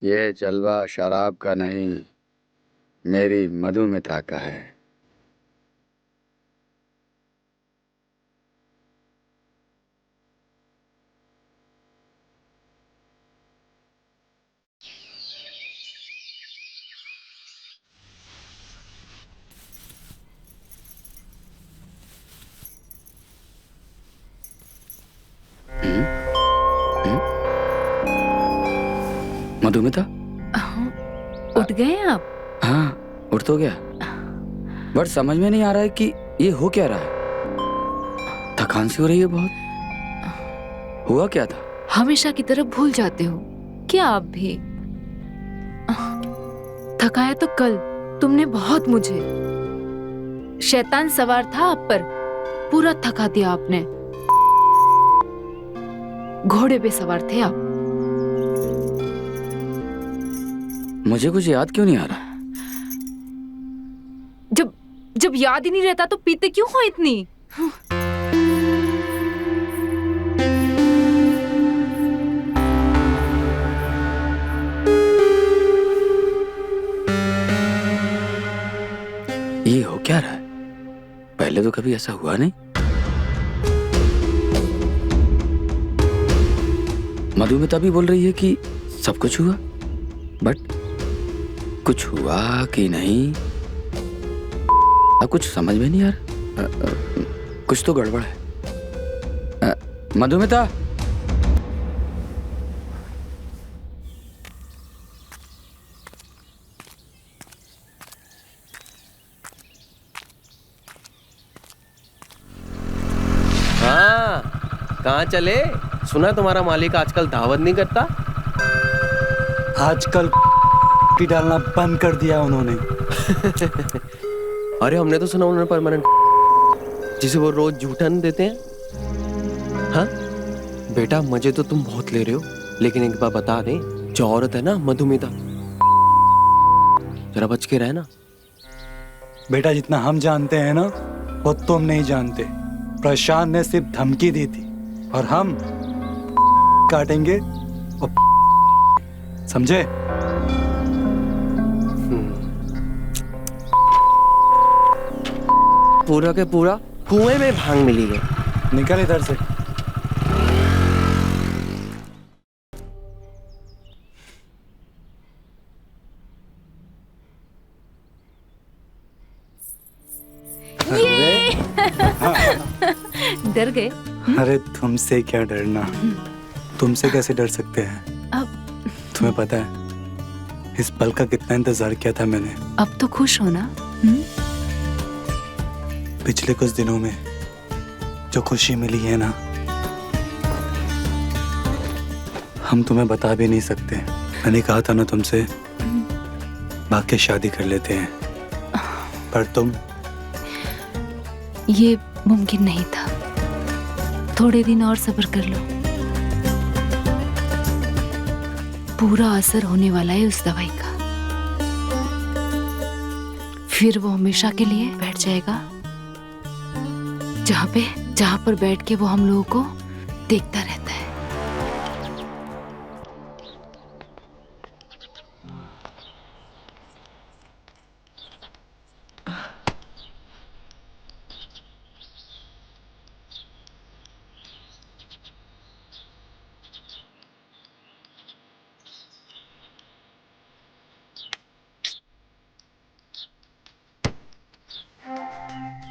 ये जलवा शराब का नहीं, मेरी मधुमिता का है। मधुमिता, उठ गए आप? हाँ उठ तो गया, बट समझ में नहीं आ रहा है कि ये हो क्या रहा है। थकान सी हो रही है बहुत। हुआ क्या था? हमेशा की तरह भूल जाते हो क्या आप भी? थकाया तो कल तुमने बहुत मुझे। शैतान सवार था आप पर, पूरा थका दिया आपने। घोड़े पे सवार थे आप। मुझे कुछ याद क्यों नहीं आ रहा? जब याद ही नहीं रहता तो पीते क्यों हो इतनी? ये हो क्या रहा है? पहले तो कभी ऐसा हुआ नहीं। मधुमिता भी बोल रही है कि सब कुछ हुआ, बट कुछ हुआ कि नहीं कुछ समझ में नहीं आ रहा। कुछ तो गड़बड़ है। मधुमिता, हाँ, कहाँ चले? सुना तुम्हारा मालिक आजकल दावत नहीं करता। आजकल की डालना बंद कर दिया उन्होंने। अरे हमने तो सुना उन्होंने परमानेंट, जिसे वो रोज जूठन देते हैं। हाँ बेटा, मजे तो तुम बहुत ले रहे हो, लेकिन एक बार बता दें, जो औरत है ना मधुमिता, जरा बच के रहना। बेटा, जितना हम जानते हैं ना वो तुम नहीं जानते। प्रशांत ने सिर्फ धमकी दी थी और हम काटेंगे और समझे? पूरा के पूरा कुएं में भांग मिली है। निकल इधर से। डर गए? अरे तुमसे क्या डरना, तुमसे कैसे डर सकते हैं? अब तुम्हें पता है इस पल का कितना इंतजार किया था मैंने। अब तो खुश हो ना? पिछले कुछ दिनों में जो खुशी मिली है ना, हम तुम्हें बता भी नहीं सकते। मैंने कहा था ना तुमसे, भाग के शादी कर लेते हैं, पर तुम। ये मुमकिन नहीं था। थोड़े दिन और सब्र कर लो, पूरा असर होने वाला है उस दवाई का। फिर वो हमेशा के लिए बैठ जाएगा जहाँ पर बैठ के वो हम लोगों को देखता रहता है।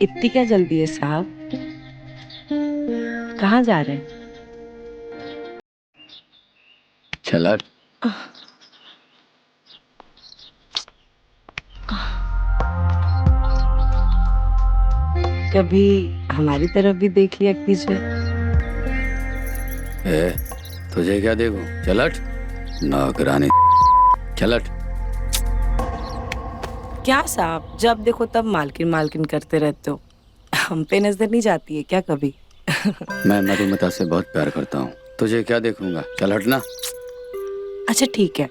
इतनी क्या जल्दी है साहब? कहाँ जा रहे हैं? चला कभी हमारी तरफ भी देख लिया कीजिए। तुझे क्या देखूं? चलट नौकरानी, चलट। क्या साहब, जब देखो तब मालकिन मालकिन करते रहते हो। हम पे नजर नहीं जाती है क्या कभी? मैं मधुमिता से बहुत प्यार करता हूँ, तुझे क्या देखूंगा? चल हटना। अच्छा ठीक है,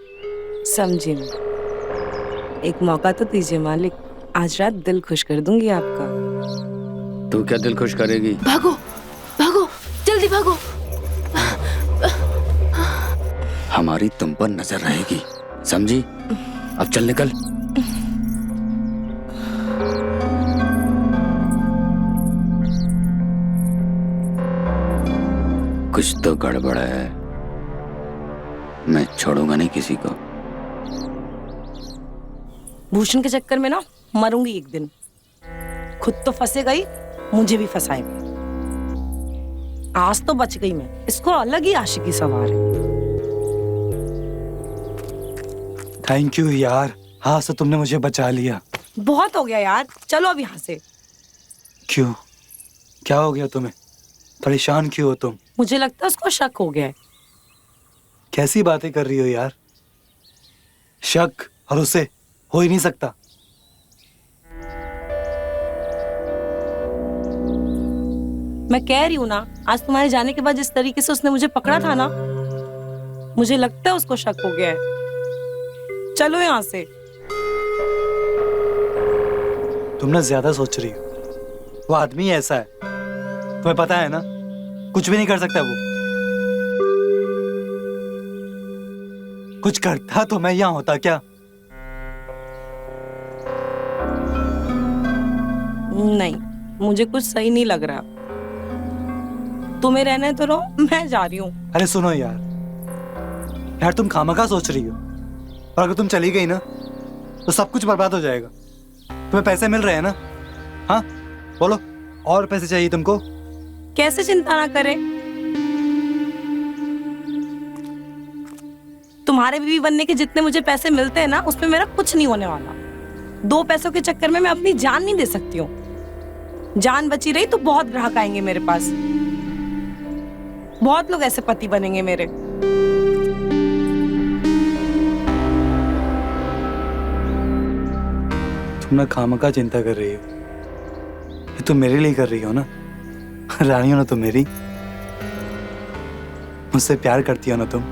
समझी मैं। एक मौका तो दीजिए मालिक, आज रात दिल खुश कर दूंगी आपका। तू क्या दिल खुश करेगी? भागो भागो, जल्दी भागो। हमारी तुम पर नजर रहेगी, समझी? अब चल निकल। कुछ तो गड़बड़ है, मैं छोड़ूंगा नहीं किसी को। भूषण के चक्कर में ना मरूंगी एक दिन। खुद तो फंसे गई, मुझे भी फंसाएगा। आज तो बच गई मैं, इसको अलग ही आशिकी सवार है। थैंक यू यार, हाँ से तुमने मुझे बचा लिया। बहुत हो गया यार, चलो अब यहाँ से। क्यों, क्या हो गया तुम्हें? परेशान क्यों हो तुम? मुझे लगता है उसको शक हो गया है। कैसी बातें कर रही हो यार? शक और उसे हो ही नहीं सकता। मैं कह रही हूँ ना, आज तुम्हारे जाने के बाद जिस तरीके से उसने मुझे पकड़ा था ना, मुझे लगता है उसको शक हो गया है। चलो यहाँ से। तुम ना ज्यादा सोच रही हो। वो आदमी ऐसा है, तुम्हें पता है ना, कुछ भी नहीं कर सकता वो। कुछ करता तो मैं यहाँ होता क्या? नहीं, मुझे कुछ सही नहीं लग रहा। तुम्हें रहना है तो रहो, मैं जा रही हूँ। अरे सुनो यार, यार तुम खामखा सोच रही हो, और अगर तुम चली गई ना तो सब कुछ बर्बाद हो जाएगा। तुम्हें पैसे मिल रहे हैं ना? हाँ बोलो, और पैसे चाहिए तुमको? कैसे चिंता ना करे। तुम्हारे बीवी बनने के जितने मुझे पैसे मिलते हैं ना, उसमें मेरा कुछ नहीं होने वाला। 2 पैसों के चक्कर में मैं अपनी जान नहीं दे सकती हूँ। जान बची रही तो बहुत ग्राहक आएंगे मेरे पास, बहुत लोग ऐसे पति बनेंगे मेरे। तुम ना खामखा चिंता कर रही हो। ये तुम मेरे लिए कर रही हो ना? रानी हो ना तुम मेरी, मुझसे प्यार करती हो ना तुम।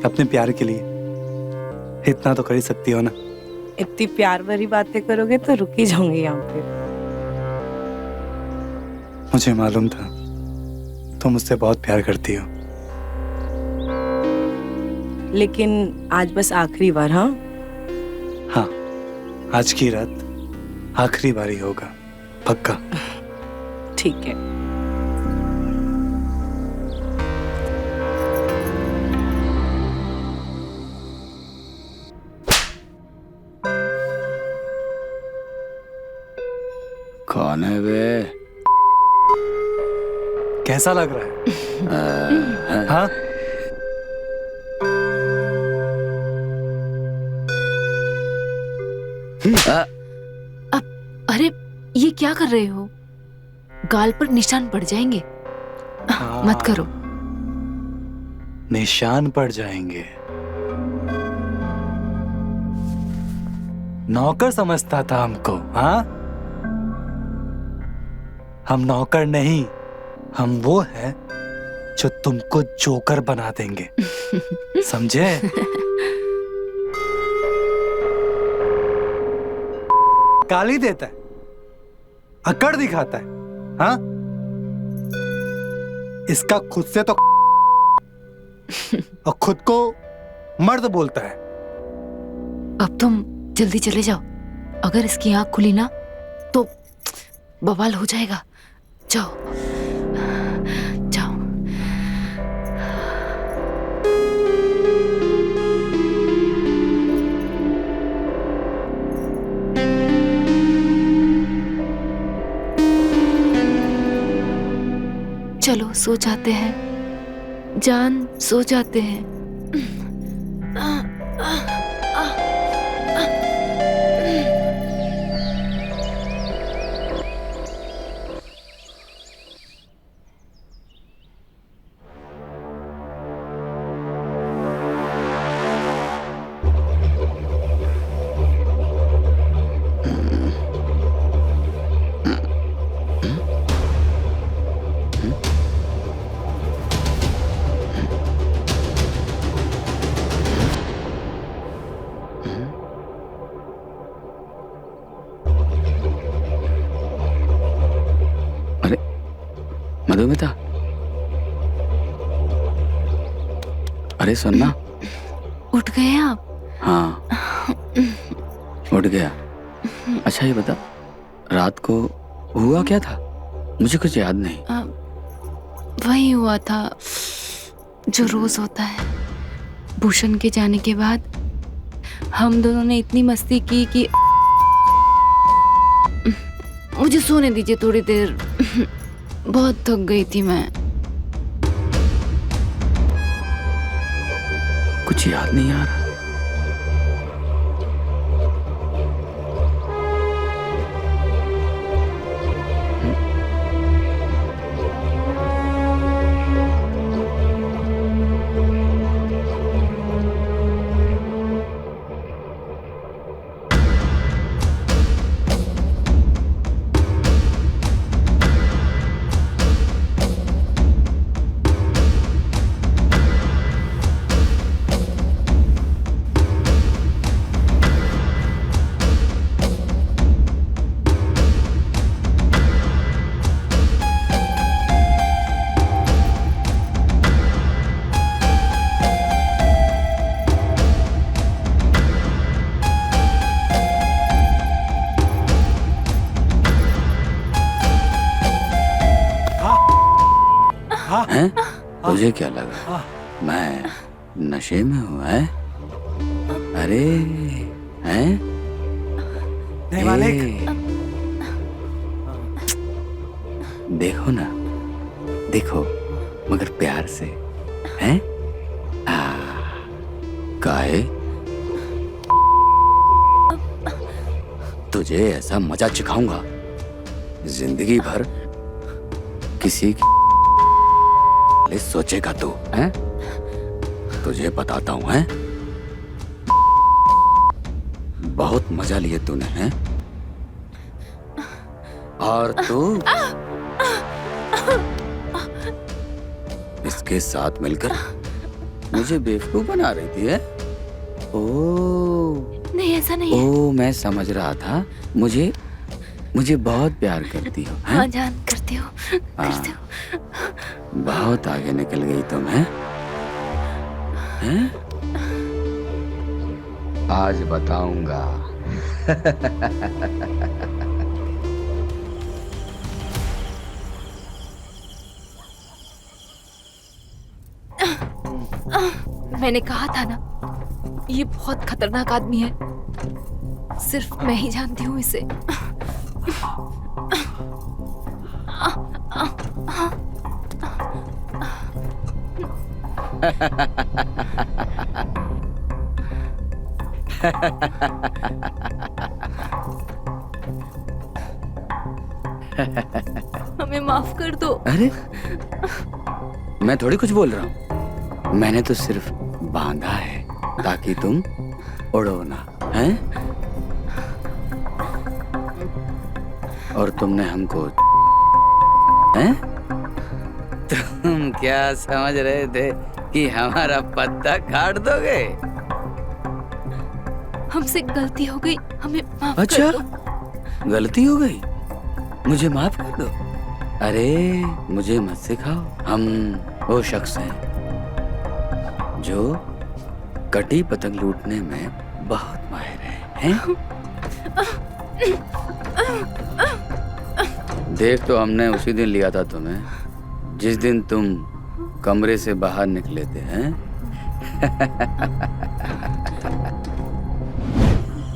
अपने प्यार के लिए इतना तो कर ही सकती हो ना? इतनी प्यार भरी बातें करोगे तो रुक ही जाऊंगी यहाँ पे। मुझे मालूम था तुम मुझसे बहुत प्यार करती हो। लेकिन आज बस आखिरी बार। हाँ हाँ, आज की रात आखिरी बारी होगा, पक्का? ठीक है। कौन है बे? कैसा लग रहा है? हाँ? अरे ये क्या कर रहे हो? गाल पर निशान पड़ जाएंगे। मत करो। निशान पड़ जाएंगे? नौकर समझता था हमको? हाँ, हम नौकर नहीं, हम वो हैं जो तुमको जोकर बना देंगे, समझे? गाली देता है, अकड़ दिखाता है। हाँ, इसका खुद से तो और खुद को मर्द बोलता है। अब तुम जल्दी चले जाओ, अगर इसकी आंख खुली ना तो बवाल हो जाएगा। जाओ जाओ। चलो सो जाते हैं जान, सो जाते हैं। मधुमिता, अरे सुनना। उठ गए आप? हाँ, उठ गया। अच्छा ये बता, रात को हुआ क्या था? मुझे कुछ याद नहीं। वही हुआ था जो रोज होता है। भूषण के जाने के बाद हम दोनों ने इतनी मस्ती की कि मुझे सोने दीजिए थोड़ी देर। बहुत थक गई थी मैं। कुछ याद नहीं आ रहा। हैं? तुझे क्या लगा मैं नशे में हूँ? है? अरे हैं? नहीं मालिक। देखो ना, देखो मगर प्यार से। हैं? काहे? तुझे ऐसा मजा चखाऊंगा जिंदगी भर किसी की सोचेगा तू। हैं? तुझे बताता हूं। हैं? बहुत मजा लिए तूने। हैं? और तू इसके साथ मिलकर मुझे बेवकूफ बना रही थी। है? ओ नहीं, ऐसा नहीं है। ओ मैं समझ रहा था मुझे बहुत प्यार करती हो। हाँ जान, करती हो। बहुत आगे निकल गई तुम। हैं? आज बताऊंगा। मैंने कहा था ना, ये बहुत खतरनाक आदमी है। सिर्फ मैं ही जानती हूँ इसे। हमें माफ कर दो। अरे मैं थोड़ी कुछ बोल रहा हूँ। मैंने तो सिर्फ बांधा है ताकि तुम उड़ो ना। हैं? और तुमने हमको हैं? तुम क्या समझ रहे थे कि हमारा पत्ता काट दोगे? हमसे गलती हो गई, हमें माफ अच्छा, कर दो। गलती हो गई? मुझे माफ कर दो। अरे मुझे मत सिखाओ, हम वो शख्स हैं जो कटी पतंग लूटने में बहुत माहिर हैं? देख तो हमने उसी दिन लिया था तुम्हें जिस दिन तुम कमरे से बाहर निकले थे, हैं?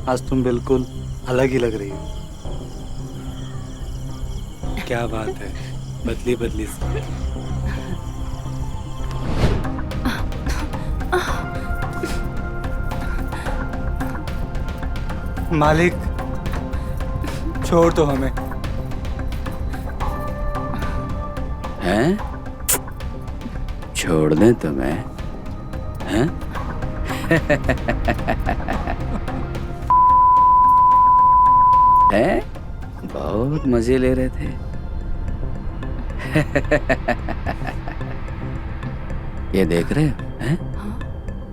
आज तुम बिल्कुल अलग ही लग रही हो। क्या बात है, बदली बदली सी। मालिक छोड़ दो हमें। हैं? छोड़ दें तुम्हें? हैं? हैं? बहुत मजे ले रहे थे। ये देख रहे हो? हैं?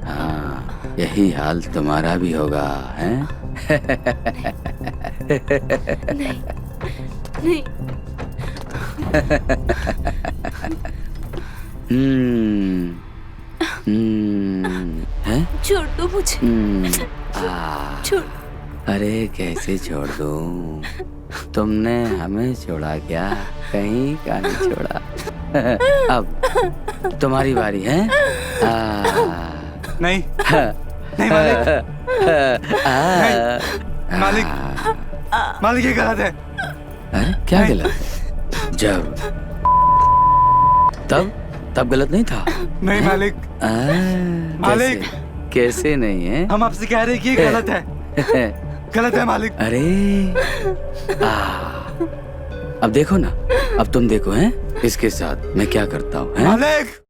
हाँ, यही हाल तुम्हारा भी होगा, हैं? नहीं नहीं। हैं? छोड़ दो मुझे। छोड़। अरे कैसे छोड़ दूं? तुमने हमें छोड़ा क्या? कहीं का नहीं छोड़ा। अब तुम्हारी बारी है। नहीं नहीं मालिक, नहीं मालिक, मालिक ये गलत है। अरे क्या गलत है? जब तब गलत नहीं था। नहीं मालिक, मालिक कैसे नहीं है? हम आपसे कह रहे हैं कि ये गलत है। गलत है मालिक। अरे अब देखो ना, अब तुम देखो हैं इसके साथ मैं क्या करता हूँ, हैं? मालिक